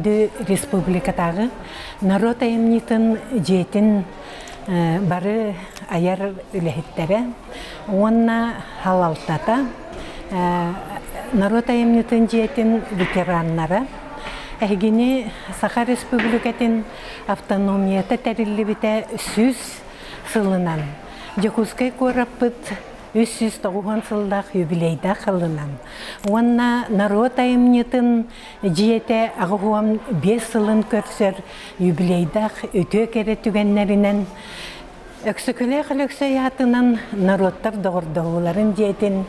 Күнді республикатағы народ айымнитын жетін бары аяр үләхеттері, онна халалтата народ айымнитын жетін ветераннары, әгені Саха Республикатын автономията тәрілі біті сүз сылынан. Жекускай көраппыт 390 сылдақ юбилейда қылынан. Онна народ айымнетін жете ағуам 5 сылын көрсер юбилейдақ өте кере түгеннерінен өксікілі қылықсай атынан народтар доғырдығыларын жетін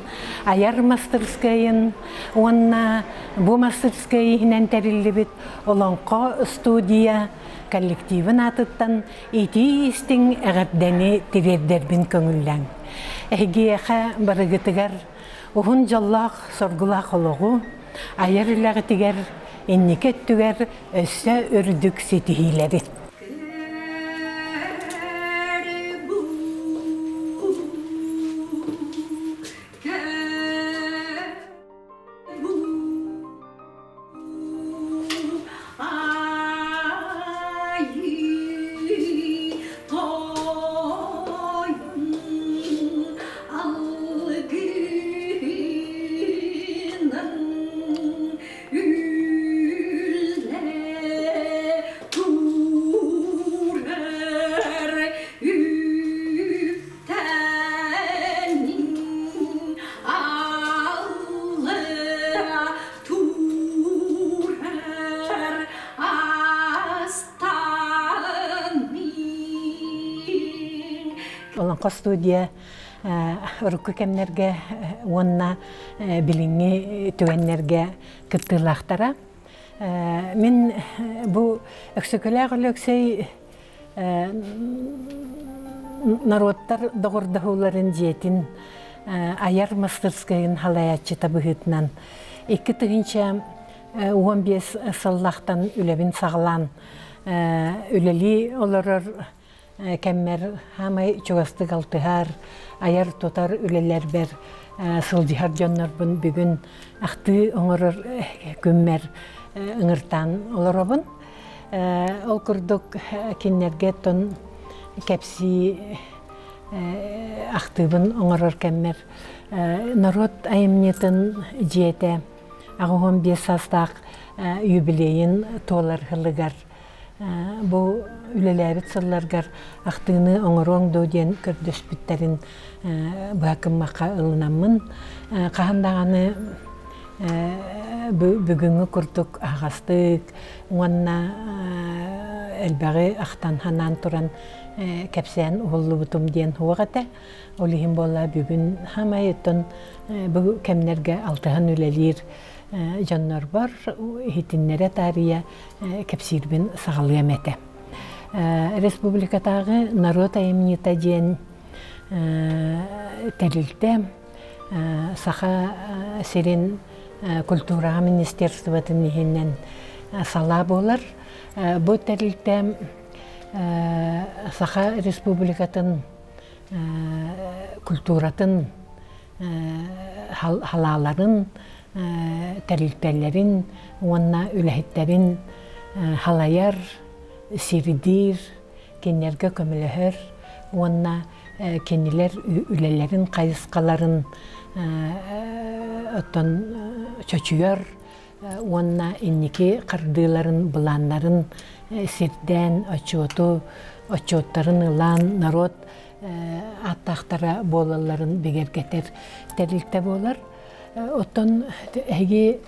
аяр мастерскайын, онна бұ мастерскайынан тәрілі біт оланқа студия коллективін атыттан ити істің әғірдәні тивердербін көңілләң. Әгеяқа барығытығар ұғын жаллақ соргылақ олығы, аяр үләғытығар еннекет түгер өссі үрдік сетихилері. Оланқа студия ұрықы кәмнерге, онна біліңі түгеннерге кіттілақтара. Мен бұл өксікілі өксей народтар доғырдығыларын жетін аяр мастерскайын халаятчы табығытынан. 2 түгінші 15 сыллақтан үлебін сағылан үлелі оларыр кәммер хамай чуғастық алтығар, аяр тотар үлелер бер сылжығар жоннарбын бүгін ақты оңырыр көммер ұңыртан оларабын. Ол күрдік кеннерге тон кәпсі ақтыбын оңырыр кәммер. Народ айымнетін жете ағуын 5 састақ юбилейін толар ғылығар. Бұл үлеләбіт сылларғар ақтығыны оңырон дөден көрдөс бүттерін бұақым мақа ылынамын. Қағандағаны бүгінгі күрдік ағастық, оңанна әлбәғі ақтан ханан тұран кәпсән ұғылы бұтым ден хуағаты. Олығын бола бүгін хамай өттін бұл кәмнерге алтыған үлелер жаннар бар, хитиннере тария кәпсирбін сағалыя мәті. Республикатағы народ айымнита ден тәрілді Саха Серин культураға министерствотын ехеннен сала болар. Бұл тәрілді Саха Республикатын культуратын халаларын тәрілтәлерін, онна үләхеттерін халаяр, сиридир, кенерге көмілігір, онна кенелер үлелерін, қайысқаларын оттон чөчүйер, онна иннеке қырдыларын, бұланларын, сирден, очуоттарын ылан, народ аттақтара болаларын бегергетер тәрілті болар. Оттон әге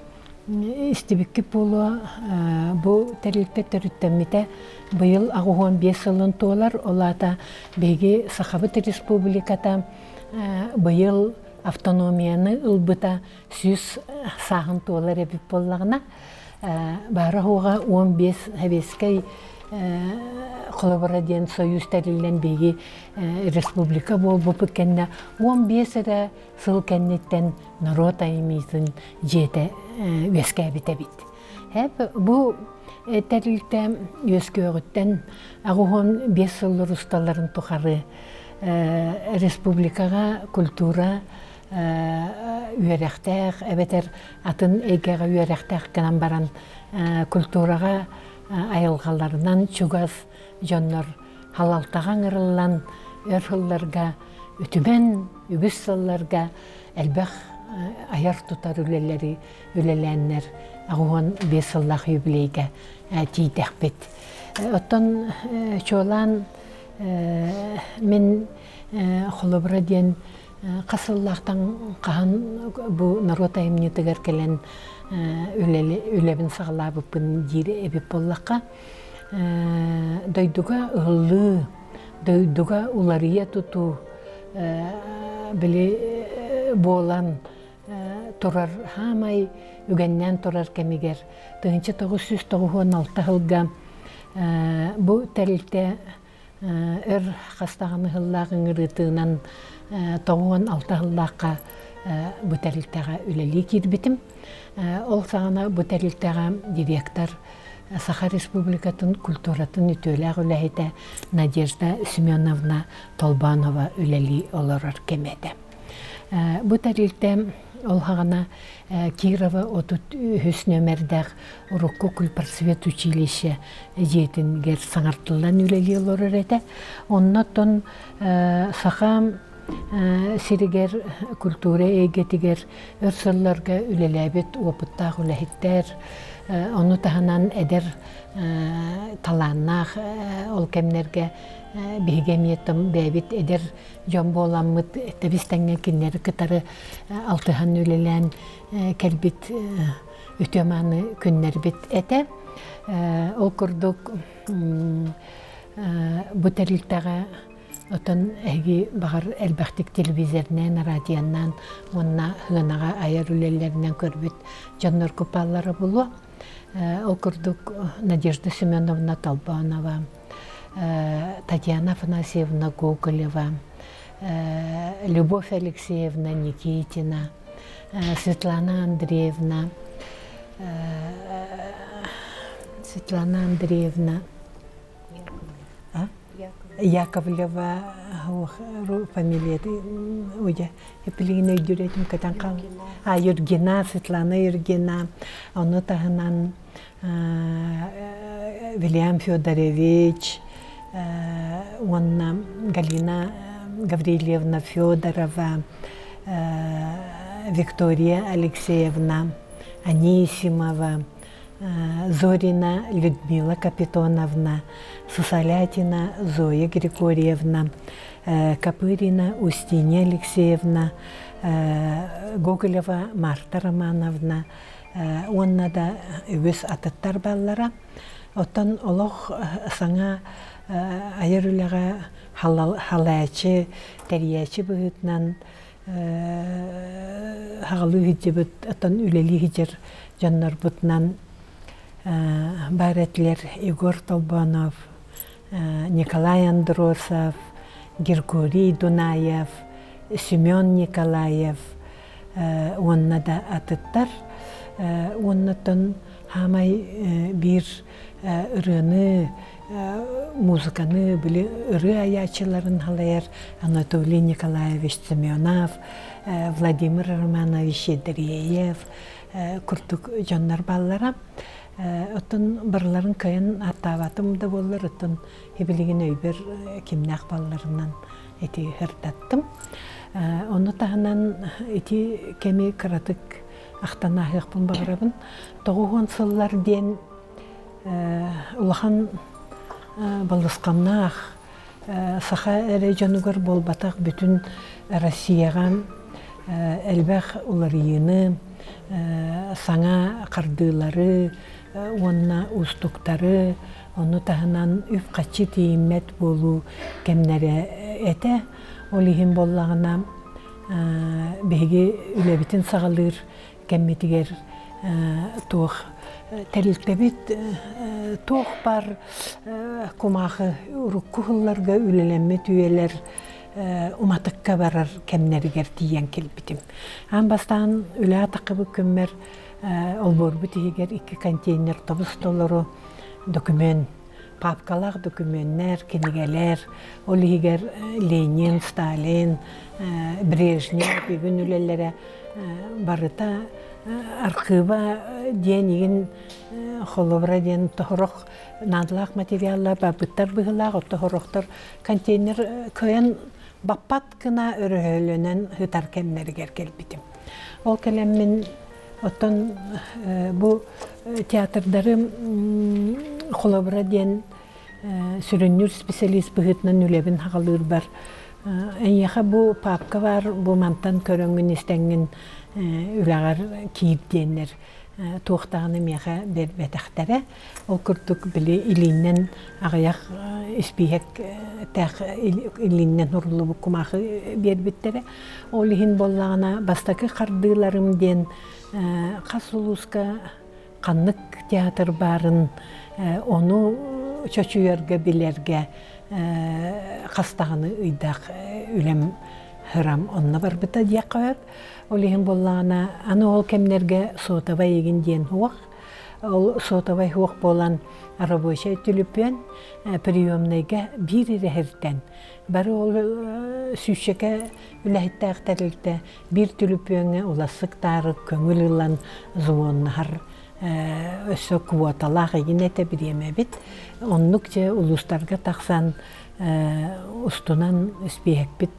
істебікке болуа бұл тәрілті түріттәмметі бұйыл ағуған 5 сылын толар. Олата беге Сахабыт Республиката бұйыл автономияны ұлбыта сүз сағын толар әбіп болағына. Бары оға 15 әбескай Қолабараден союз тәрілен беге республика бол бұпыт кәнне 15 әрі сыл кәннеттен народ айымызын жеті өске әбіті бит. Бұл тәрілті өске өғіттен ағуғын 5 сылыр ұсталарын тұқары республикаға культура үйеректәқ, әбетер атын әйгеға үйеректәқ кінан баран культураға айылғаларынан чугас жоннор халалтаған ырыллан өрхылларга үтімен үгіс салларга әлбәқ аяр тутар үлеләннер ағуан 5 сыллақ юбилейге тейдәк бет. Оттан чолан мен холобра ден қасыллақтан қаған бұ народ айымнетігер келен үлебін сағалабыппын дейірі әбіп боллаққа дойдуға ұлы, дойдуға улария тұту білі болан тұрар хамай үгеннен тұрар кәмегер 1996 жылға бұ тәрілте өр қастағаны ғыллағын ғырытығынан 96 жыллаққа бұ тәрілтеға үлелі кербетім. Ол сағана бұ тәрілтеға директор Саха Республикатын культуратын үтөләғ үләйті Надежда Семеновна Толбанова үләли оларар кемеді. Бұ тәрілте ол ғана Кирова отут хүс нөмердәғ Урукку Кульпарсвет училище жетінгер саңартылдан үләли оларар әді. Оннаттон Саха сиригер культура егетігер өрсілларға үләләбет опыттақ үләйттер onu tahanan eder talannak ol kemlerge bihgemiyettim bebit eder jombo olamıt tebistenge kinleri kıtarı altıhan ülelen kelbit ütömanı günler bit ete ol kurduk bu teriltağa Otan egi bağır elbaqtik televizordan, radyodan, onna hınağa ayar ülelerinden körbüt canlar kupalları bulu. Okurduk Надежда Семеновна Толбанова, Татьяна Афанасьевна Гоголева, Любовь Алексеевна Никитина, Светлана Андреевна, Яковлева, фамилия, я плиной дюретим катанкал. Юргена, Светлана Юргена, он тагнан Вильям Федорович, он Галина Гаврилевна Федорова, Виктория Алексеевна Анисимова, Зорина Людмила Капитоновна, Сусалятина Зоя Григорьевна, Копырина Устинья Алексеевна, Гоголева Марта Романовна, оннада өз атыттар баллара. Оттан олох саңа айырылаға халаячы, тәриячы бұғытнан хағалы хүдде бұд, оттан үлелі хүдер жаннар бұтнан Баретлер Егор Толбанов, Николай Андросов, Григорий Дунаев, Семен Николаев, оннада атыттар, оннатын хамай бир ырыны, музыканы, білі ыры аячыларын халайар Анатолий Николаевич Семенов, Владимир Романович Едреев, күртік жаннар баллара. Оттон барларын кайын аттаватым да болар, оттон хебелеген өйбер кемнақ балларынан эти хырдаттым. Оны тағынан эти кеме каратык ақтан ағықпын бағырабын. Тоғуған сыллар ден улахан балысқамнақ саха әрі жанугар болбатақ бүтін Россияған әлбәқ олар ені саңа қардылары, онна устуктары, оны тағынан үп қачы теймет болу кемнері әті. Олығын боллағына бәйге үләбітін сағалыр кемметігер тоқ тәрілтәбет тоқ бар құмағы ұрыққығыларға үләләмме түйелер уматыққа барар кемнерігер тиен келбітім. Бастан үлі атақыбы көммер олбор бүтігер 2 контейнер тобыс толыру документ, папкалақ документтер, кенегелер, олығығер Ленин, Сталин, Брежнев, бігін үлелері барыта архива диенигин холобра диен тохорох надлах материаллар бабыттар быгылах оттохорохтор контейнер көен баппат кына өрөһөлөнөн хытар кемнергер келбитим. Ол келеммин оттон бу театрдары холобра диен сүрүннүр специалист быгытнан үлебин хагалыр бар. Эйяха бу папка бар, бу мантан көрөңүн истеңин үләгәр киіп дейінер туқтағыны меға бәтәқтәрі. Ол күртік білі иліннен ағаяқ іспейек тәқ иліннен ұрлы бұқымақы бербеттері. Ол ехін боллағына бастақы қардыларым ден қасулуска қаннық театр барын, оны чөчүйерге білерге қастағыны ұйдақ үлем хырам онна бар бұта дия қойып. Ол ехін болағына, аны ол кемнерге соотавай егін дейін хуақ. Ол соотавай хуақ болан рабочай түліппен приемныйға бір рәхірттен. Бары ол сүйшеке үләхітті ақтарылды бір түліппенге оласықтары көңіл ұлан зуоннағар өсі квоталақ егін әті бір еме бет. Онлық же ұлыстарға тақсан ұстынан үспейек бет.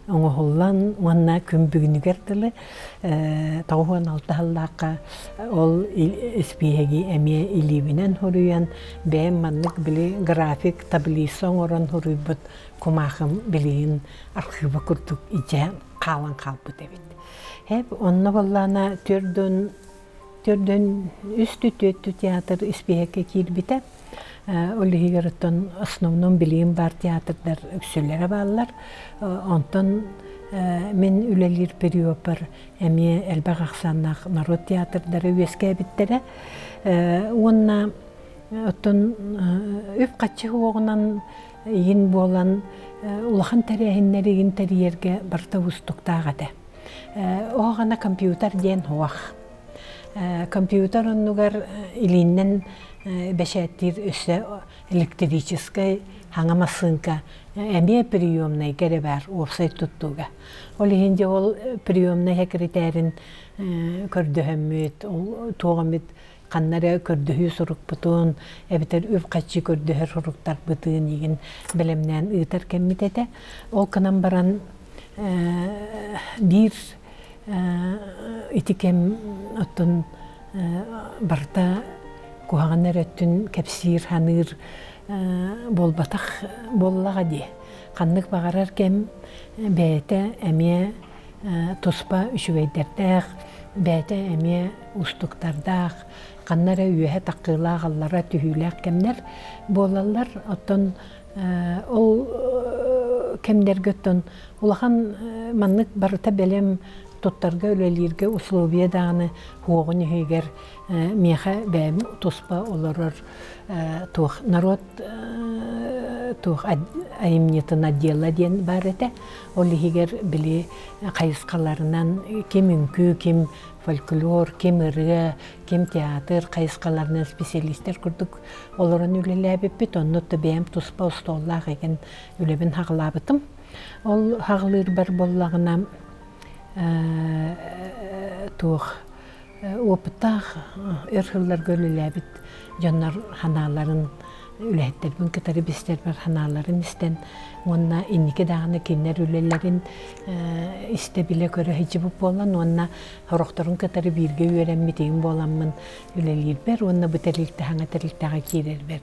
Оңғоллан уанна күн бүгінігерділі тауған алтығаллаққа ол іспейеги әме илибінен хұрыян бәйім маннық білі график таблисон оран хұрыйбыт кумақым білейін архива күрдік иче қалан қалбыт әбет. Хәп онны боллана түрден үсті төттü театр іспейеге келбіті. Олигерттон основном билим бар театрдар үксөлләре баллар. Онтон мен үлелер периопар эми элбак аксаннак народ театрдары үескә биттәре. Онна оттон үп качы огынан ин болан улахан тәрәһиннәре ин тәриергә барта устуктагады. Огана компьютер ден хуах. Компьютер оннугар илиннен бәшәттер өсі электрическай хаңамасынка әме приемнай кәрі бар опсай тұттуға. Ол ехінде ол приемнай секретәрін көрдіхіммет, тоғымет қаннары көрдіхі сұруқ бұтын, әбітер өп қатшы көрдіхі сұруқтар бұтын еген білімнен ұйтар кәммет әді. Ол қынан баран бір итикем оттын барта Куһаганнар өттүн кепсир ханыр болбатах боллага ди. Каннык багарар кем бәйте әме тоспа үшүвейдердәк, бәйте әме устуктардак, каннары үйе таққыла галлара түһүләк кемнер болалар. Оттон ол кемдер göттөн улахан маннык барыта белем тоттарга өлелерге условия даны хуогын хегер меха бәм тоспа олорор тух народ тух айымнетын отдела ден бар эте. Ол хегер били кайыскаларынан кем үнкү, кем фольклор, кем ыры, кем театр кайыскаларынан специалисттер курдук. Олорун үлеләбеп бит, оннутты бәм тоспа устоллак эген үлебин хагылабытым. Ол хагылыр бар боллагына тух опытах өрхүлләр гөлүләбит жаннар ханаларын үләттер бүн китары бистер бар ханаларын истен онна иннике даганы кинер үлелләрин исте биле көрө хижип болан онна хорохторун китары бирге үрән митин боламмын үлелер бер онна бутеликте хаңатылыктага кирер бер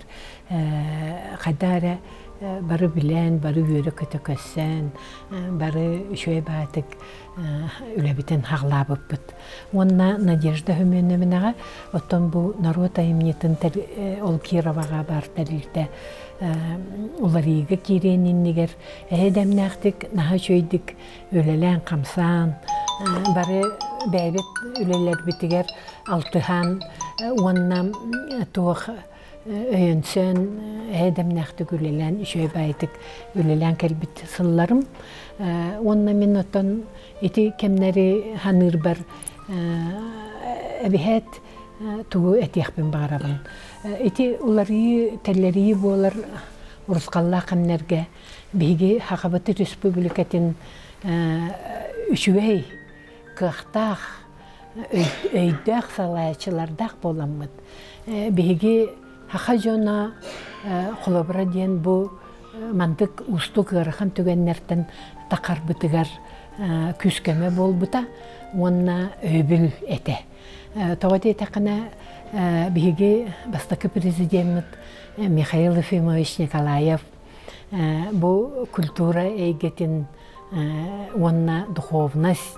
кадара бары билен, бары үйрі көті көссен, бары үшөй бәтік үләбітен хағлабып бұд. Онна Надежда Хөменемінаға, оттон бұл народ айымнетін ол Кироваға бар тәрілді олар егі кереніннігер, әйдәмнәқтік, наға шөйдік өлелән қамсан, бары бәйбет үлелер бітігер алтыхан, онна туық өйінсен әйдәмнәқті үлелән, үшөй бәйтік үлелән кәлбіт сылларым. Онна мен оттан еті кемнері ханыр бар әбіхәт туғы әтияқпен бағарабын. Еті олары тәллері болар ұрысқалла қамнерге бейге Хақабаты Республикатын үшуәй, қықтақ, өйдәк салаячылардақ боламмыт. Биһиги хаха жона холобра диен бу мандык устук ырыхан түгеннерден тақарбытыгар күскеме болбута, онна өбүл эте. Тоғыды тақына биһиги бастакы президент Михаил Ефимович Николаев бу культура эйгетин онна духовность,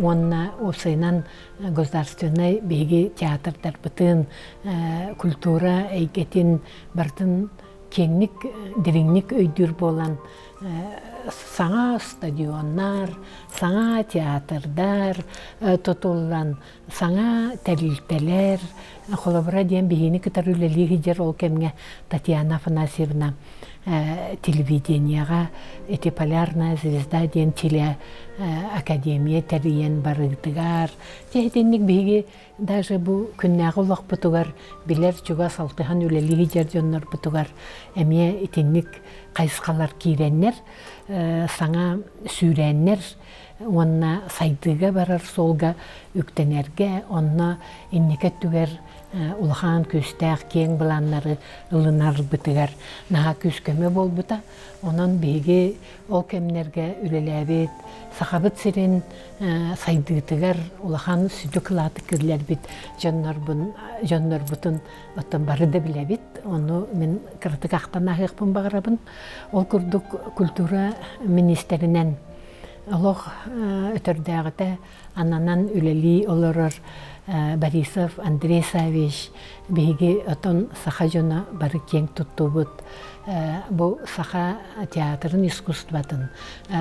онна усайнан государственный биһиги театрдар бытын культура эйгетин бартын кеңник, диринник өйдүр болан саңа стадионнар, саңа театрдар тотуллан, саңа тәрилтелер, холобра диен биһини кытар үлелиги жер ол кемге Татьяна Афанасьевна телевиденияға эти полярная звезда диен теле академия тәриен барыдыгар. Техетенник биһиги даже бу күннәгы улак бутугар билер чуга салтыхан үлелиги жер жоннор бутугар эмие итинник кайскалар киреннер, саңа сүреннер, онна сайдыга барар солга үктенерге, онна инникет түгер улахан күстәк кең буланнары ылынар бытыгар наха күскеме болбута, онан биһиги ол кемнерге үлеләбит, сахабыт сирин сайдыгытыгар улахан сүдүк латы кирлер бит, жоннор бутун оттан бары да билебит, onu мен кыртык ақтан ахықпын бағырабын. Ол күрдік культура министерінен олық өтірдәғіті ананан үлелі олырыр Борисов Андрей Савич биһиги отон саха жона бары кең тутту бут. Бу саха театрын искусстватын,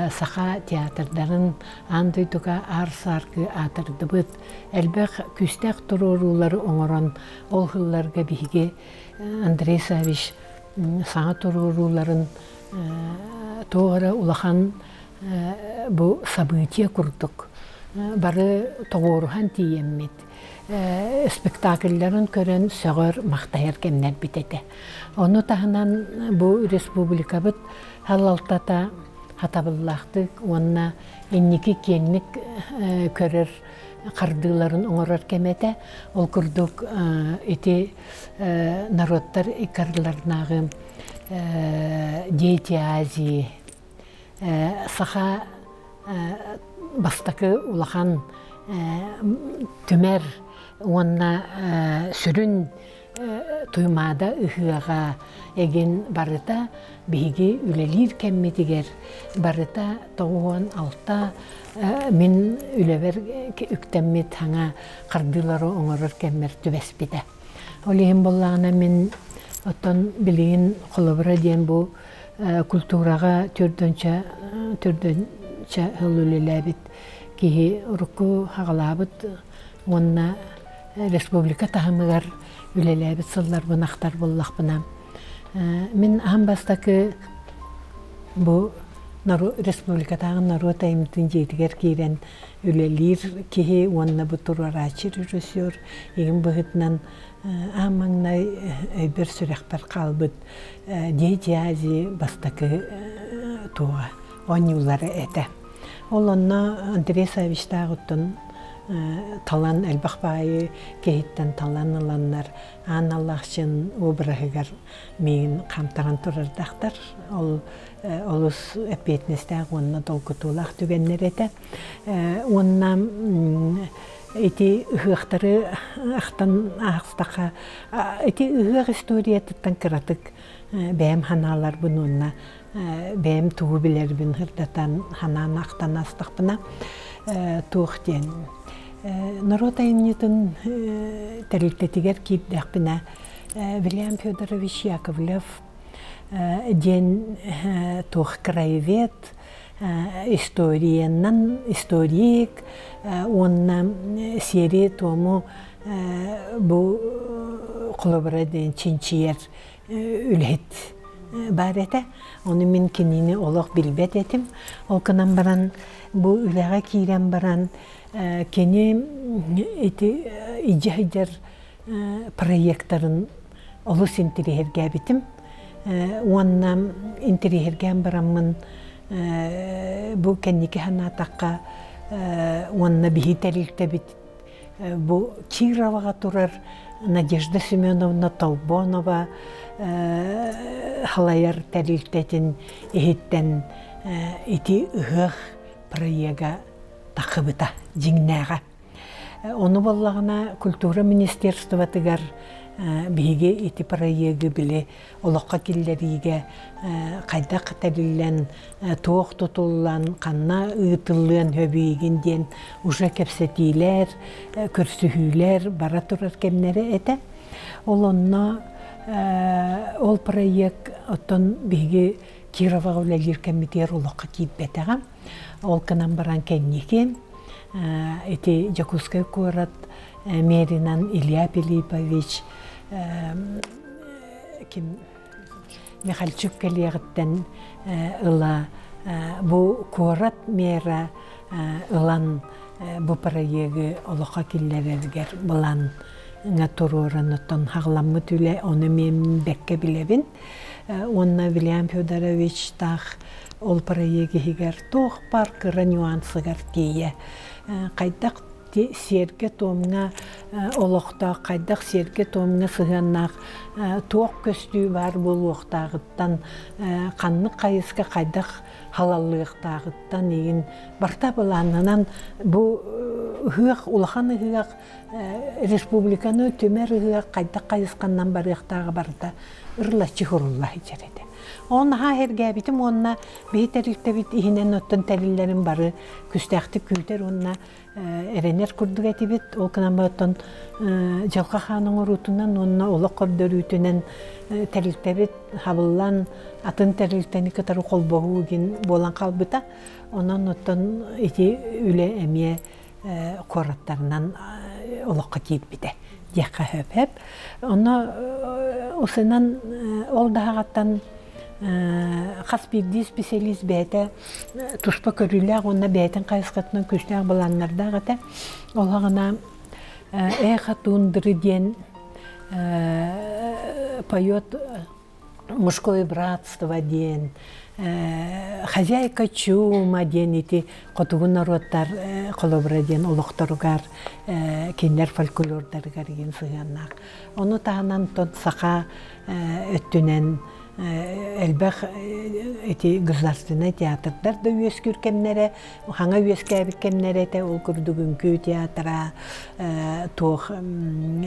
саха театрдарын андыйтуга арсаркы атырды бут. Әлбәқ күстәк турурулары оңорон ол хылларга биһиги Андрей Савич саңа туруруларын тоғыра улахан бу события курдук. Бары тоғырухан тиеммет. Спектакльларын көрен сөғір мақтайыр кемнер бітеді. Оны тағынан бұл республика бұд халалтата хатабыллақтық, онына еннекі кенлік көрір қардыларын оңырар кемеді. Ол күрдік еті народтар икарларнағы Дети Азии, саха бастакы улахан түмер, онна сүрін туймада ыхыға еген барыта биһиги үлелир кемметигер барыта тоғуан алта мен үлебер үктеммет хаңа қардылары оңырыр кеммер түбеспиде. Олейін болағына мен оттан білейін қолыбыра ден бұл культураға түрдөнчә үлеләбит кихи руку хағалабыт онна республика тахымыгар үлеләбит сыллар бунақтар боллақ бына. Мен амбастакы бу республика тағын нару таймытын жетігер кейрен үлелер кихи онна бұтурарачы режиссер егін бұғытынан амаңнай өйбір сүрекпер қалбыт Дети Азии бастакы туға оңюлары әті. Ол онна Андрей Савич тағыттын талан әлбақпайы кейттен талан аланнар аналлақшын обырағығар мейін қамтаған тұрардақтар. Ол олыс әпетнестәғ онна долгытулақ түгеннер әті. Онна эти ыхықтары ақтан ағыстаға, эти ыхық историятыттан кыратык бәйім ханалар бұн онна, бәйім туғы білер бін ғырдатан ханан ақтан астықпына туық ден. Народ айымнетін тәрілтетігер кейддәқ біна Вильям Федорович Яковлев ден туық краевед, историк, онна серия тому бұл қолыбыра ден чинчиер үлхет бар әті. Оны мен кенені олық білбет етім. Ол кынан баран, бұл үліға кейрен баран, кені иджайдар проекттарын олыс интерегерге бітім. Онна интерегерген барамын бұл кәнеке хана таққа онна бігі тәрілті біт бу Кировага турар Надежда Семеновна Толбонова халайар тәрилтетін ихиттен ити ыгах проега тақыбыта жиңнәға. Оны боллағына культура министерствотыгар биге ити проеги биле олоққа киллериге қайдақ тәрилен тоқ тұтылан қанна ұйтылын хөбейген ден уже кепсетилер, көрсүхүлер бара турар кемнері әті. Ол онна ол проект оттон биге Кировага үлелер кеммитер олоққа киіп бәтіға. Ол кынан баран кеннекен. Эти Jakutskая город Меринан Илья Пилипович Михальчук келегіттен ыла бу город мера ылан бу проеги олоқа киллерергер булан туруран оттон хагламмы түле оны мен бекке билебин. Онна Вильям Федорович тах ол проеги хигер тох паркыра нюансыгар тие. Қайдақ серге томна олоқта, қайдақ серге томна сығаннақ тоқ көстүү бар бұл оқтағыттан қанны қайысқа қайдақ халаллықтағыттан еген барта боланынан бұл ғық, улахан ғық республиканы төмер ғық қайдақ қайысқаннан барықтағы барда ұрлачы хұруллахы жереді. Оны хәһәргә битем онна бейтерликте бит иһинен оттон тәлилләрен бары күстәхти күйтер онна эренер курдуга тибит ол канаматтан Жалка ханың урутунан онна олоқ көрдөрүтүнен тәлилте бит хабыллан атын тәлилтени кытары колбогу ген болан калбыта онан оттон ити үле эмие кораттарынан олоққа киіп бите дияққа хөп-хөп онна осынан ол дағаттан қас бірді специалист бәйті тұшпа көріліғ, онна бәйтін қайысқатынан күштіғ баланлардағыты. Олағына әйқа туындыры ден поет мужское братство ден, хозяйка чума ден, еті қотығын народтар қолыбыра ден, олықтарығар, кендер фольклордарығар ген сығаннақ. Оны тағынан тон сақа өттінен Элбах эти государственные театрдар да үес күркемнере, хаңа үес кәбік кемнере те ол күрдүгүнкү театра, тоқ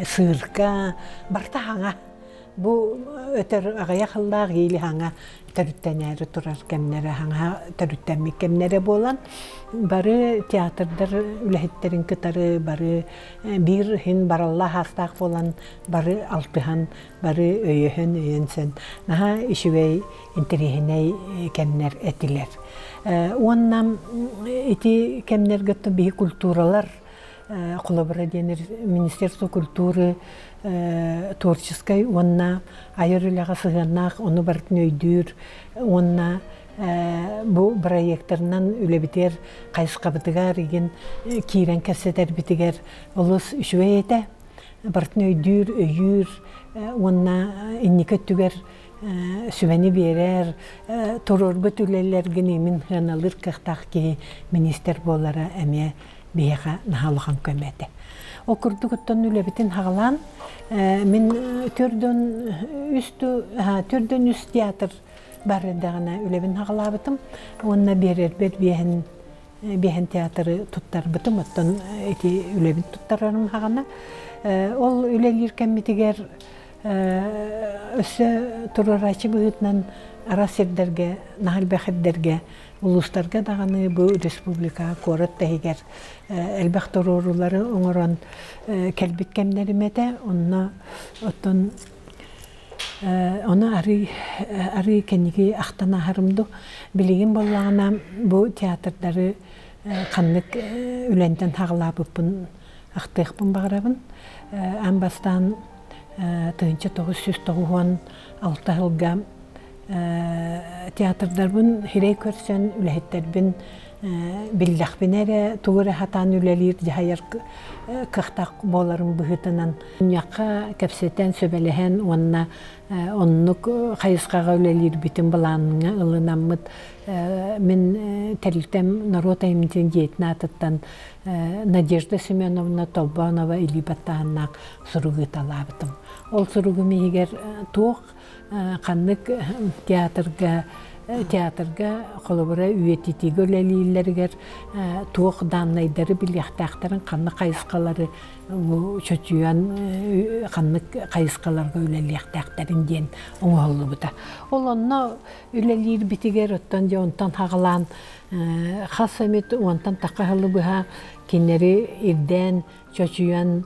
сырка, барта хаңа. Бу өтер ағая қыллақ елі хаңа төрүттенері турар кемнере, хаңа төрүттенмек кемнере болан. Бары театрдар үләхеттерін кытары, бары бір хин баралла хастақ болан, бары алтыхан, бары өйехін өйенсен. Наха ішуей интерехіней кемнер әтілер. Оннам эти кемнер гөттө бейі культуралар, Колобра денер Министерство культуры творческой, онна айырылаға сығанақ, оны бартын өйдүр, онна бұл проекторынан үлебітер қайысқабытыгар еген кейрен кәсетер бітігер олыс үшуе еті, бартын өйдүр, өйір, онна иннеке түгер сүвені берер, торорбы түлелерген емін ғаналыр қықтақ ке министер болара әме бейға нағалыған көмәді. О күрдігіттен үлебітін хағалан, мен түрден үст театр барыдағына үлебін хағалабытым. Онына берер бер бейхен театры тұттар бұтым, оттан үлебін тұттарарым хағана. Ол үлелер кәмметігер өсі тұрарачы бұғытнан арасердерге, нағыл бәхетдерге, улустарга дағаны бұл республика корат тәйгер әлбәқ тұрорулары оңыран кәлбет кәмдерімеді, оны ары кәнеге ақтана харымды. Білеген болағына бұл театрдары қанлық үләнден тағылабыппын, ақтықпын бағырабын. Анбастан 1996 жылға театрдарбын хирей көрсен үләхеттербін биллахпинере тугура хатан үлелир жахайар кыхтак боларын быхытынан уняққа кәпсетен сөбелеген онна оннук хайыскага үлелир битин баланыңа ылынаммыт мен тәрилтем народ аймитин жетін атыттан Надежда Семеновна Толбанова или Батаннак суругыт алабытым. Ол суругуми егер туох қаннык театрга холобура үйетитиги өлелийлергер туох даннайдары билияқтақтарын қанны қайысқалары чөчүйан қаннык қайысқаларга өлелияқтақтарын ден оңолу бута. Ол онна өлелиир битигер оттан же онтан хағылан хас эмит онтан таққахылы бұға кинери ирден чөчүйан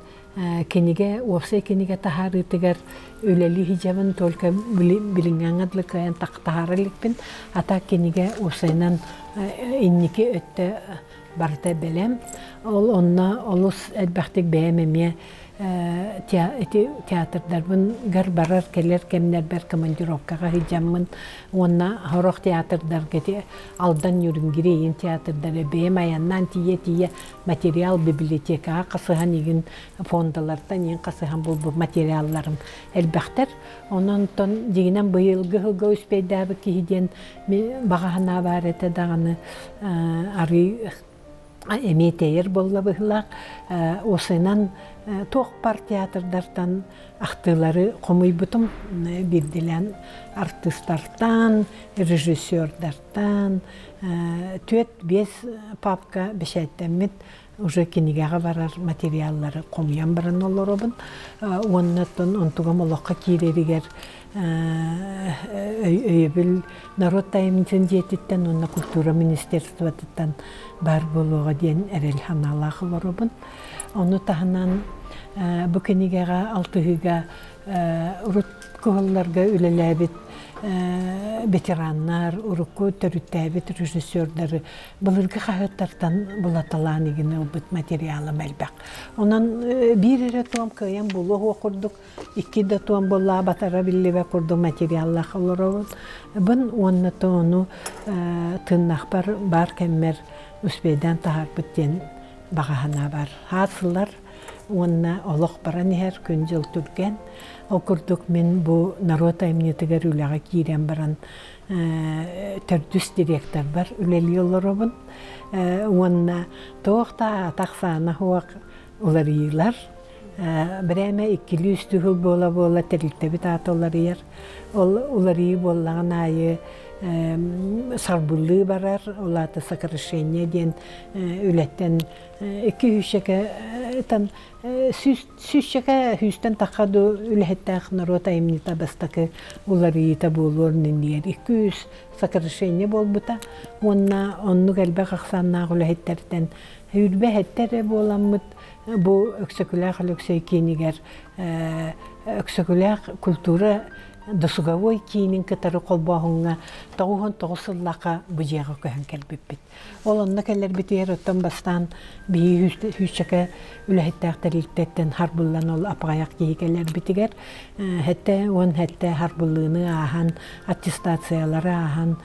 кениге опсай кениге тахарытыгар үлели хижабын только билингаңадлык аян тахарылыкпин ата кениге опсайнан инники өттө барта белем ол онна олус элбахтик бәемеме театрдарбын гар барар келер кемнер бер командировкага хижаммын онна хорох театрдарга алдан юрингирейин театрдары бәем аяннан тие материал библиотекага касыхан иген фондалардан ен касыхан бул материалларым элбахтер онон тон дигинен быйылгы хылга үспейдабы кихиден багахана бар эте даганы ары эметейер болла быхлак осынан тоқ бар театрдардан ақтылары қомойбытым бирдилен артисттардан, режиссердардан, төт бес папка бешеттеммит уже кинигага барар материаллары қомыян баран олоробын. Оннаттан онтугам олаққа киреригер өйбіл народ тайымын жетіттен, онна культура министерствотыттан бар болуға ден әрел ханалағы баробын. Оны тахынан bu kenigega altıhıga urut koğullarga ülelebit veteranlar, urukku törüttebit rejissörleri bulurgu hayatlardan bulatalan igine ubut materyalım elbaq. Ondan bir ere tuam kıyam buluğu okurduk, iki de tuam buluğa batara billi ve kurduk materyallar oluruz. Bun onunla onu tığnak bar kemmer üspeyden tahar bitten bağahana var. Hasıllar Онна олох баран her күнжыл түрген. Окурдук мен бу народ аймнетигер үлага кирен баран төрдүс директор бар үлели олоробун. Онна тоқта тақсана хуак уларыйлар. Біреме 200 түгіл бола тәрілтебі татоларыйар. Уларый боллаған айы сарбулы барар, олаты сокращение ден үлеттен 200 хүстен тақаду үлеттәқ народ аймнита бастақы уларыйта болуырнын дер. 200 сокращение болбыта. Онны кәлбәқ ақсаннағы үлеттерден үрбе хеттері боламыд. Bu öksökülək löksöy kiyiniger öksökülək kultura dusugavoy kiyinin kıtarı kolbağınga tağuhun toğusıllaqa bujağa köhün kelbipbit. Olonna keller bitiyer ötten bastan bir hüççaka ülehittəqtəriltətten harbullan ol apağayak keller bitiger. Hette harbullığını ahan, attestasiyaları ahan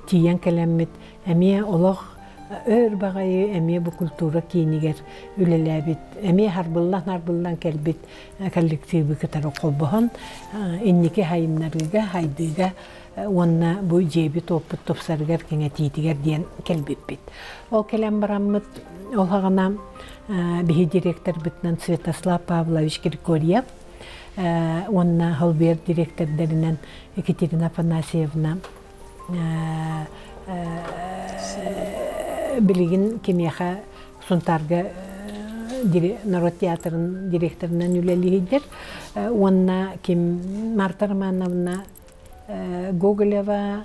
tiyen kelemmit. Emiye olaq ör bagayı emiye bu kultura kiyiniger ülelebit. Emiye harbullan kelbit kollektivi kıtarı kolbahan. İnniki hayımlarıga, haydıga onna bu cebi topsarıgar kene tiyitiger diyen kelbipbit. O kelem baramıt olağına bihi direktör bitnen Svetoslav Pavlovich Grigoryev. Onna halber direktörlerinden Ekaterina Afanasievna Biligin kimyaha suntarga Narod Teatrı'nın direktöründen üleliğidir. Onna kim Marta Romanovna Gogoleva,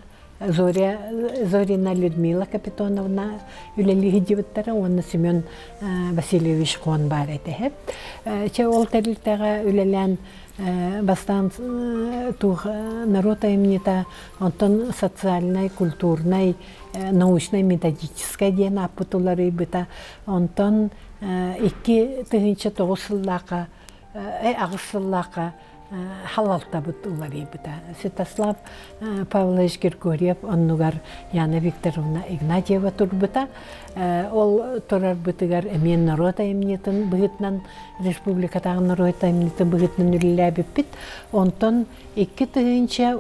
Zorina Lyudmila Kapitonovna üleliğidir. Onna Semyon Vasilyevich Kon var ete. Ol teriltege ülelen Bastan тух народ имнита онтон социальной, культурной, научной, методической ден апытулары быта онтон 2-9 сыллака, агысыллака халалтабыт уларыйбыта. Святослав Павлович Григорьев, оннугар Яна Викторовна Игнатьева турбыта. Ол турарбытыгар эмен народ айымнетін бұғытнан, республикатағы народ айымнетін бұғытнан үліләбіппіт. Онтон 2 тыгынча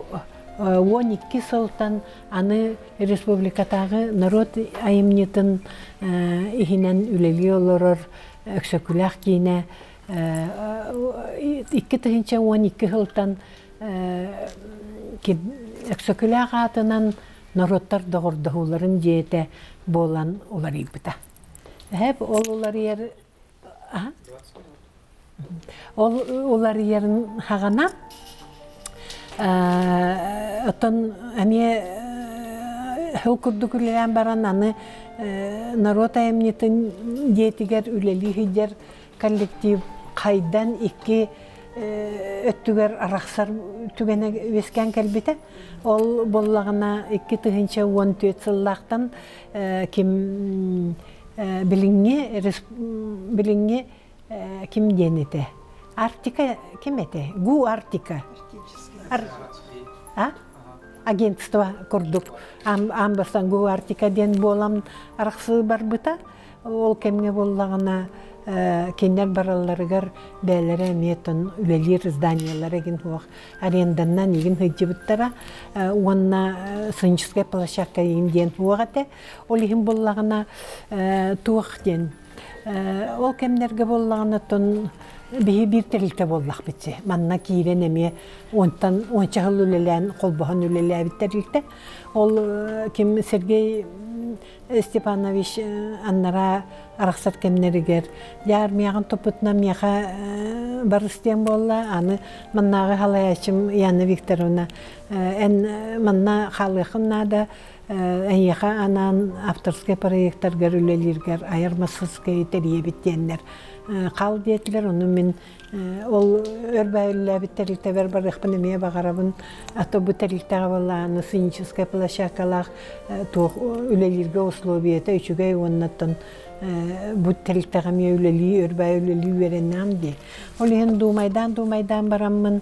12 сылтан аны республикатағы народ айымнетін ихинен үлелі олорор өксөкүләк кейіне 2 тыгынча 12 сылтан өксөкүләк атынан народтар доғырдығыларын жете болан олар ибіта. Әп ол олар ер... Олар ерін хағана Отон әме хылкурду күлелен баран аны народ айымнетін детигер үлелі хидер коллектив қайдан 2 өттігер арақсар түгені вескен кәлбеті. Ол боллағына 2 тыгынча 14 сыллақтан кім біліңе кім денеті? Артика кім еті? Гу Артика. Агентство курдук. Амбастан Гу Артика ден болам арақсы бар бұта. Ол кемге боллағына кеннер бараларыгар бәлері метон үлелер зданиялар еген хуақ аренданнан еген хыджы бұттара онна сынчыскай площадка еген ден хуақ әте. Ол еген боллағына туақ ден. Ол кемнерге боллағына тон бейі бір тәрілті боллақ бітсе. Манна кейрен әме ончағыл үлелән, қолбаған үлелә біт тәрілті. Ол кем Сергей Степанович аннара арақсар кемнерігер. Армияғын топытына мияға бар істен болла. Аны маннағы халаячым Яна Викторовна. Манна халықынна да әйеға анан авторскай проекттаргар үлелергер, айырмасызкай тәрие біттенлер. Қал детілер, оны мен ол өрбәйілі біттерлікті бер бар ұқпын әмее бағарабын. Ато бұл тәрліктіға болла, аны сынчыскай площакалақ үлелерге условиеті үшігай оннаттан бұл тәрліктіға ме үлелі, өрбәй үлелі вереннам де. Ол ең думайдан барамын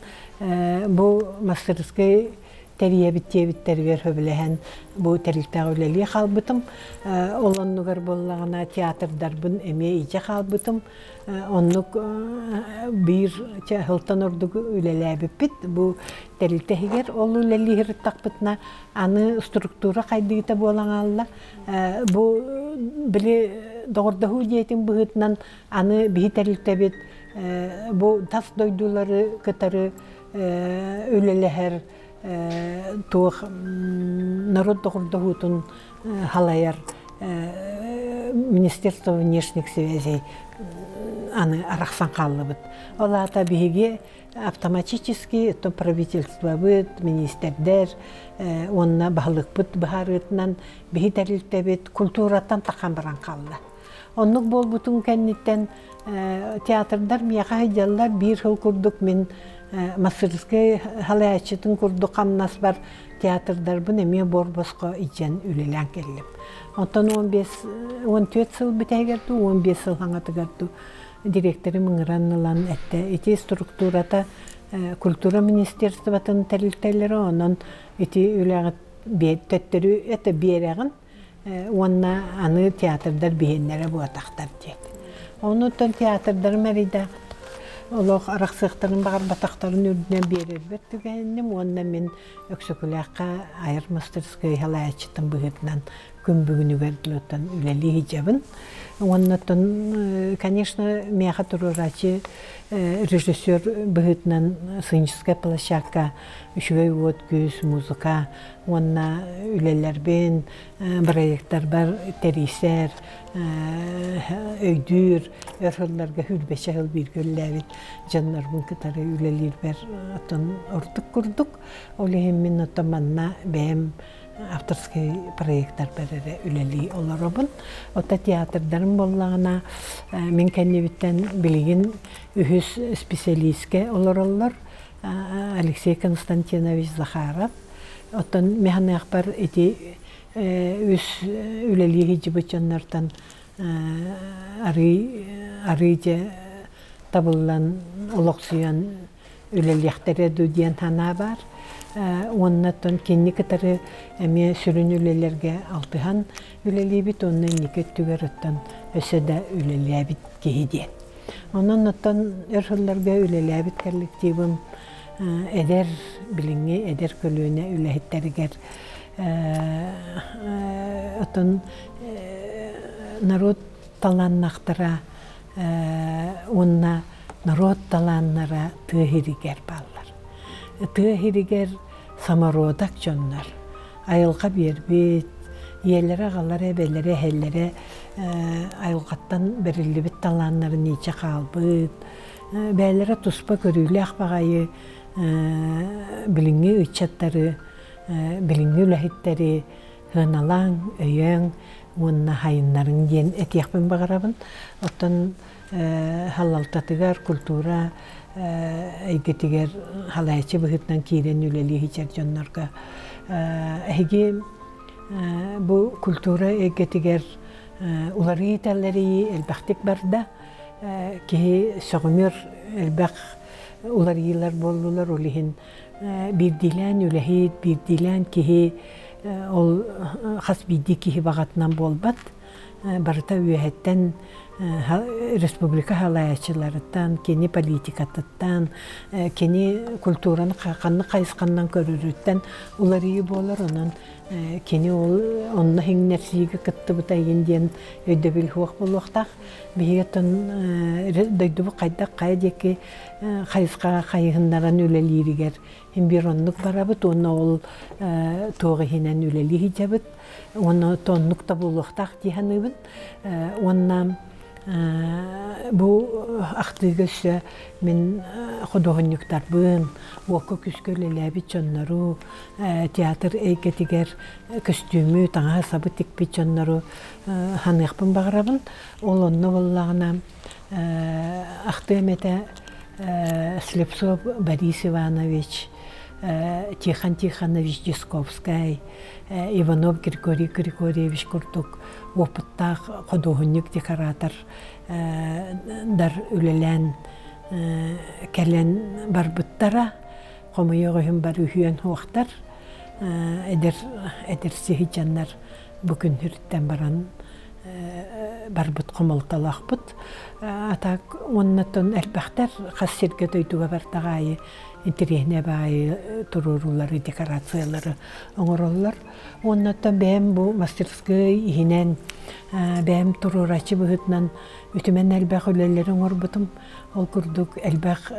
бұл мастерскай тәрие біттер бер хөбіліген бұл тәрліктіға үлелі қалбытым. Олоннығар боллағына театрдарбын әме ije қалбытым. Оннук bir hıltan ordugu ülelәбі bit. Bu tәрілтәхігер ол üleli hırttaqbıtna anı struktura qaydığıta bolan alla. Bu bile doğırdahu jetin bıhıtnan anı bihi tәрілтәбit. Bu tas doyduları kıtarı ülelәher tuğ народ doğırdahutun halayar Министерство внешних связей аны арақсан қалды бұд. Олата бігі автоматически то правительство бұд, министердер, онына бағылық бұд бұхарытынан бігі тәрілікті бұд культураттан таққан баран қалды. Онық бол бұтын кәнеттен театрдар мияға хайдалар бір хыл күрдік мен Масырскай халаячытын күрдік қамнас бар театрдар бұн әме борбосқа ижен үлелен келіп. Онтан 14 сыл бітәгерді, 15 сыл хаңатыгарды директоры мұңыранылан әтті. Эти структурата культура министерствотын тәрілтәлері, онын эти үләғіт төттірі әті береғін, онына аны театрдар бейінлері бұатақтар деді. Онытын театрдар мәрейді олық арақсықтарын бағар батақтарын үрдіне берер бәртігенім, онына мен өксөкіләққа айыр мастерскай халаячытын бұғытынан күн бүгіні көрділіттен үлелі хиджабын. Оннатын, конечно, меха турурачы режиссер бұғытынан сынчыскай площадка үшігай от күз, музыка, онна үлелербен проекттар бар, терисер, өйдүр, өрхіллерге хүлбеше хыл бір көлләбет, жанлар бұн кітары үлелер бер ордық күрдік. Олығын мен отаманна бәйім авторский проекттар бәрі үлелі оларабын. Ота театрдарын боллағына мен кәнебіттен білген үхіс специалистке оларалар Алексей Константинович Захаров. Отан механы ақпар еті үс үлелі хиджібітчаннартан арыйже табылан олықсуян үлелияхтары дүдиен хана бар. Оннаттан кенни кытары әме сүрін үлелерге алтыхан үлелейбит, онны никет түгеріттен өседі үлелейбит кейден. Онын оттан өрхіллерге үлелейбит коллективым әдер біліңе, әдер көлуіне үлелейттергер. Оттан народ таланнақтыра, онна народ таланнара тыхиригер баллар. Тыхиригер самародак жоннар. Айылға бербет, иелері ағалары, әбелері, әллері айылғаттан берілібіт таланнары нече қалбыт. Бәлері тұспа көрілі ақпағайы біліңі үтчаттары, біліңі үләхеттері, ғыналаң, өйен, онына хайынларын ден әтияқпен бағарабын. Оттан халалтатыгар культура әйгетігер халайчы бұғытнан кейрен үлелі хичер жонларға. Әйге бұл культура әйгетігер улары етәлері әлбәқтік барда. Кеге соғымыр әлбәқ уларыйлар болулар олығын бірдилән үләхет, бірдилән кеге ол қас биді кеге бағатынан болбат. Барыта үйәттен республика халаячыларыттан, кені политикаттан, кені культураны қақанны қайысқаннан көріріттен уларыйы болар, онын кені онына хеңнерсиге кітті бұта енден өйді біл хуақ болуқтақ. Бейгеттен дөйді бұл қайдақ қайдекі қайысқа қайығындаран үлелерігер. Бір оннық барабыт, оны ол тоғы хенен үлелі хиджабыт, оны тоннық та болуқтақ дейханыбын. Онна бұл ақтығысы мен құдығынықтар бұн, оқы күскөлеләбіт жонлару, театр әйкетігер костюмі, таңа сабы текпет жонлару ханықпын бағырабын. Ол онны болағына ақтығыметі Слепцов Борис Иванович, Тихон Тихонович Дисковскай, Иванов Григорий Григорьевич Куртук, опыттақ қодуғынник декоратор дар үлелен кәлен бар бұттара, қомайығығын бар үйен хуақтар, әдір сихи жандар бүкін хүрттен баран бар бұт қомалталақ бұт. Атақ оннаттан әлбәқтер қас серге дөйдуға бартағайы, интерехне бай турурулары, декорациялары оңыроллар. Оннаттан бәм бұл мастерскый ихинен бәм турурачы бұғытнан үтімен әлбәқ өлелері оңыр бұтым. Ол күрдік әлбәқ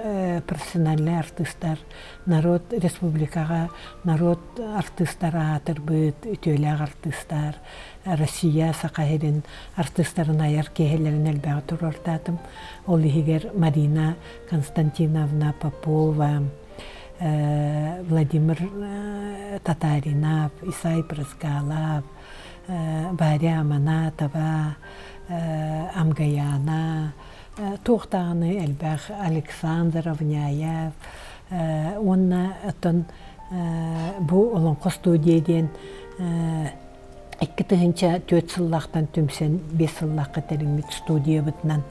профессионаллы артистар, народ республикаға, народ артистары атыр бұд, үтеләғ артистар, Россия сақайырын артистарын аяр кейелерін әлбәғы турортатым. Ол егер Марина Константиновна Попова, Владимир Татаринов, Исай Прыскалов, Баря Аманатова, Амгаяна, Тоқтағыны әлбәғ Александр Авняев, онна әттін бұл олонқы студияден 2-4 сыллақтан түмсен 5 сыллаққа тәрімет студия бұтынан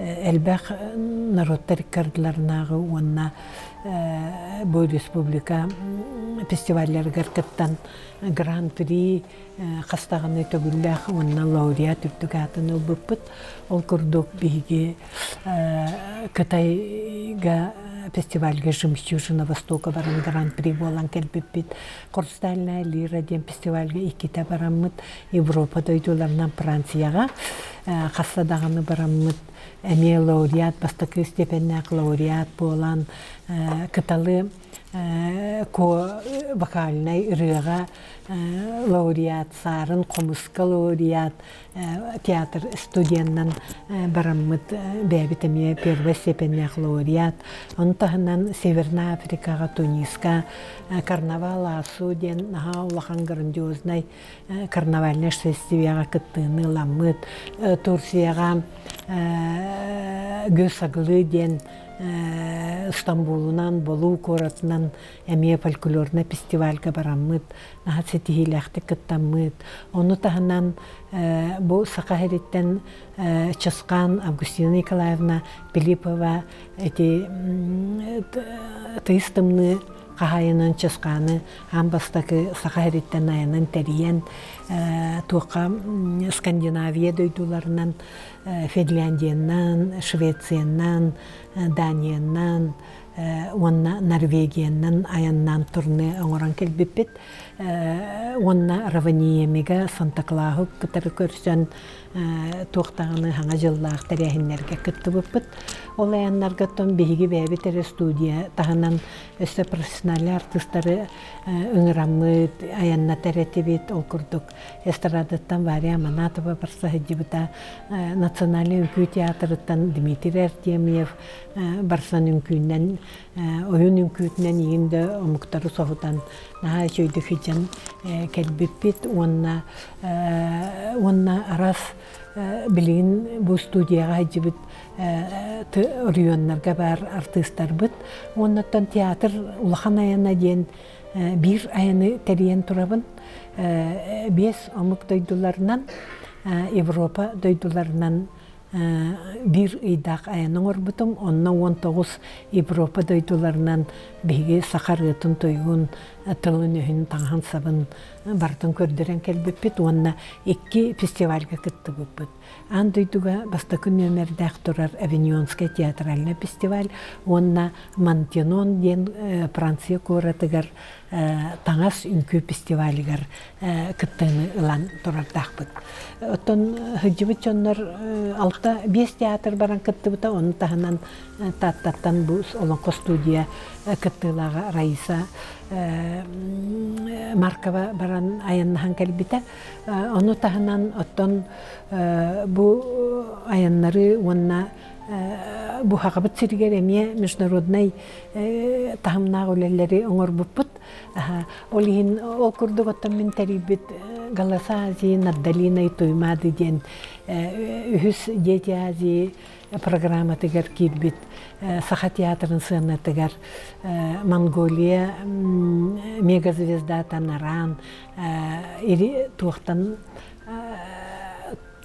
әлбәқ народтар кардыларынағы онна бұл республика фестивальлер ғарқыттан гран-при қастағыны төгілләқ онна лауреат үртігатын ол бұппыт. Ол күрдік бейге Қытайға фестивальге «Жемчужина Востока» баран гран-при болан кәлбіппет. Құрстальна лира ден фестивальге 2-та бараммыт. Европада өйдуларынан Францияға қассадағыны бараммыт. Әме лауреат, бастықы степеннәк лауреат болан кыталы вокальнай рыға лауреат, сарын қомысқа лауреат, театр студияннан бараммыт бәбітіме первый степеннәк лауреат. Онтағынан Северна Африкаға, Туниска, карнавал асу ден улахан грандиознай карнавальный фестивальға кыттыны ламыт, Турцияға Göz Agılı den Стамбулунан, Болу коратынан эмие фольклорна фестивальга бараммыт, наха сетихилэхти кыттаммыт. Ону таханан бу сакахериттен Часкан Августина Николаевна Пилипова эти тыыстымны қағайынан часқаны, амбастакы сақайриттен айынан тәриян, туаққа Скандинавия дөйдуларынан, Финляндияннан, Швецияннан, Данияннан, онна Норвегияннан аяннан турны оңыран келбеппет, онна Раваниемега, Санта-Клаху кытары көрсен туақтағаны хаңа жыллақ тәрәхінлерге күтті бұппыт. Ол аяннарғаттан бейгі бәбетері студия тағынан өсті профессионалы артыстары үңірамыд, аянна тәрәтебет ол күрдік. Эстрадаттан Варя Манатова барса хеджібіта, национальный үңкі театрыттан Дмитрий Артемьев барсан үңкүйінен, ойын үңкүйінен егінді омықтары соғыдан наға жөйді хеджан кәлбеппет, онна арас билин бу студияга хеджибит районнарга бар артисттар бит. Оннаттан театр улахан аяна ден бир аяны терен турабын. Бес омук дойдуларынан, Европа дойдуларынан бир ыйдак аянын орбутум, онна 19 Европа дойдуларынан биги сахарытын тойгун тылын өйін таңхан сабын бартын көрдірен келбеппет, онна 2 фестивальга кытты бұппыт. Ан дойдуга бастакы нөмердәк турар Авиньонская театральный фестиваль, онна Мантенон ден Франция коратыгар таңас үнкі фестивалігар кыттыны ылан турардақ бұд. Оттон хыджыбыт жоннар 5 театр баран кытты бұта, оны тағынан таттаттан бұл олонқо студия кыттылаға Раиса Маркова баран аяннахан кәлбіті. Оны тағынан оттон бұл аяннары онна bu haqabıt sirger emiye международный tahımnaq ölelleri oңor buput. Olihin ol kurduk otan min teribit Galasazi, Naddalina Tuymadi den ühüs detiazi programma tegar kirbit Saha teatrın sığına tegar Mongolia Megaзвезда Tanaran iri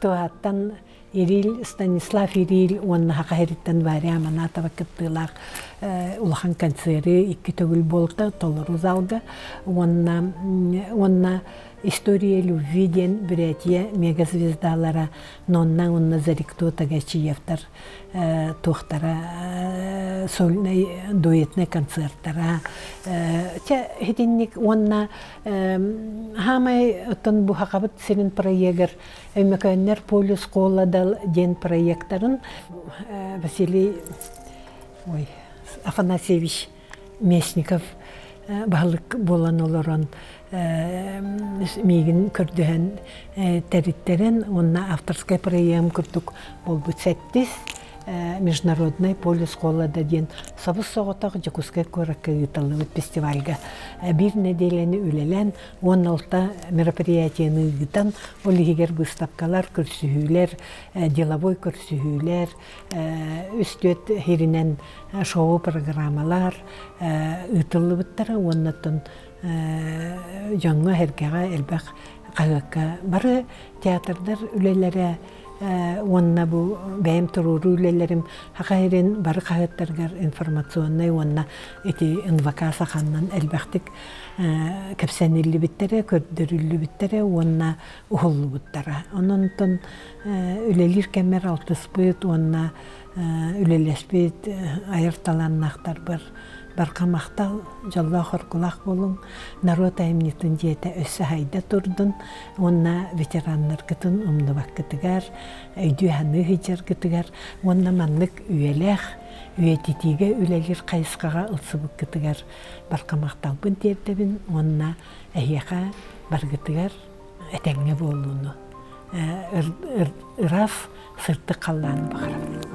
tuğattan Ирил Станислав Ирил он хакариттен Варя Манатова кыттылак улахан концерты 2 төгүл болду толору залга онна история любви ден братья мегазвездалара нонна зарикто тагачиевтар тохтара сольный дуэтный концерттара те хединник онна хамай тон бу хакабыт сирин проектер эмекеннер полис колладал ден проекттарын Василий Афанасьевич Местников балык болан олорон мигин көрдөһөн териттерен онна авторский проект көрдүк болбут сеттис международный полис коллада ден сабыз соғытақ Жакускай көрәкке ұйталығы фестивальга бір неделені үлелен 16 мероприятияны ұйтан олигер выставкалар, көрсүхүлер, деловой көрсүхүлер, үстөт херинен шоу программалар ұйтылы бұттары оннатын жаңа хергеға әлбәқ қағыққа бары театрдар үлелері онна бу бәйім тұруру үлелерім хақайрен бары қағыттарғар информационный онна эти инвакаса қаннан әлбәқтік кәпсәнелі біттері, көрдірілі біттері онна ұғылы бұттара. Онын үлелер кәмер алтыс бұйт, онна үлелес бұйт, айырталаннақтар бар. Барқа мақтал, жалла қорқылақ болың, народ айымнетін жеті өсі хайда тұрдың, онна ветераннар күтін ұмдывақ күтігер, өйді ханы хеджер күтігер, онна манлық үйелек, үйететіге үлелер қайысқаға ұлсыбық күтігер. Барқа мақтал бұн тердебін, онна әйеқа бар күтігер, әтәңе болуыны. Ыраф сырты қалланы бағарам.